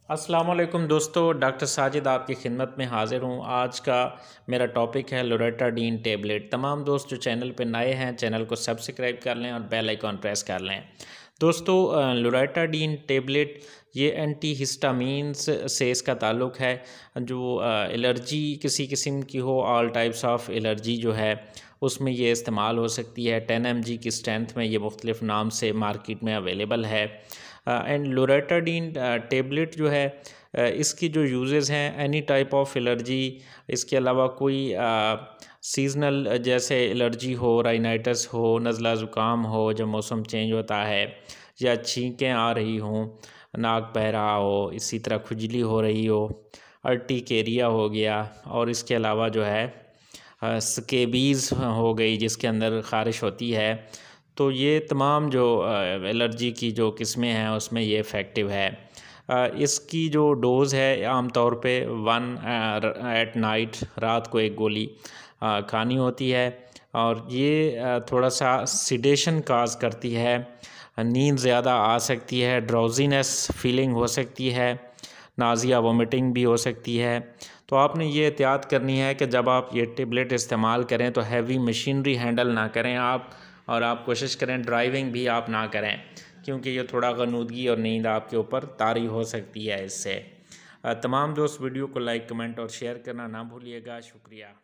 अस्सलाम वालेकुम दोस्तों, डॉक्टर साजिद आपकी खिदमत में हाज़िर हूँ। आज का मेरा टॉपिक है लोरेटाडीन टेबलेट। तमाम दोस्त जो चैनल पे नए हैं, चैनल को सब्सक्राइब कर लें और बेल आइकॉन प्रेस कर लें। दोस्तों, लोरेटाडीन टेबलेट ये एंटी हिस्टामीन्स से इसका ताल्लुक़ है। जो एलर्जी किसी किस्म की हो, ऑल टाइप्स ऑफ एलर्जी जो है उसमें ये इस्तेमाल हो सकती है। 10 mg की स्ट्रेंथ में ये मुख्तलिफ़ नाम से मार्केट में अवेलेबल है। एंड लोरेटाडीन टेबलेट जो है, इसकी जो यूजेस हैं, एनी टाइप ऑफ एलर्जी, इसके अलावा कोई सीज़नल जैसे एलर्जी हो, राइनाइटिस हो, नज़ला ज़ुकाम हो जब मौसम चेंज होता है, या छींकें आ रही हों, नाक बह रहा हो, इसी तरह खुजली हो रही हो, अर्टिकेरिया हो गया, और इसके अलावा जो है स्केबीज़ हो गई जिसके अंदर ख़ारिश होती है। तो ये तमाम जो एलर्जी की जो किस्में हैं उसमें ये इफ़ेक्टिव है। इसकी जो डोज़ है आम तौर पे 1 एट नाइट, रात को एक गोली खानी होती है। और ये थोड़ा सा सिडेशन काज़ करती है, नींद ज़्यादा आ सकती है, ड्राउज़ीनेस फीलिंग हो सकती है, नाज़िया वोमिटिंग भी हो सकती है। तो आपने ये एहतियात करनी है कि जब आप ये टेबलेट इस्तेमाल करें तो हैवी मशीनरी हैंडल ना करें आप, और आप कोशिश करें ड्राइविंग भी आप ना करें, क्योंकि ये थोड़ा ग़नूदगी और नींद आपके ऊपर तारी हो सकती है इससे। तमाम दोस्त वीडियो को लाइक, कमेंट और शेयर करना ना भूलिएगा। शुक्रिया।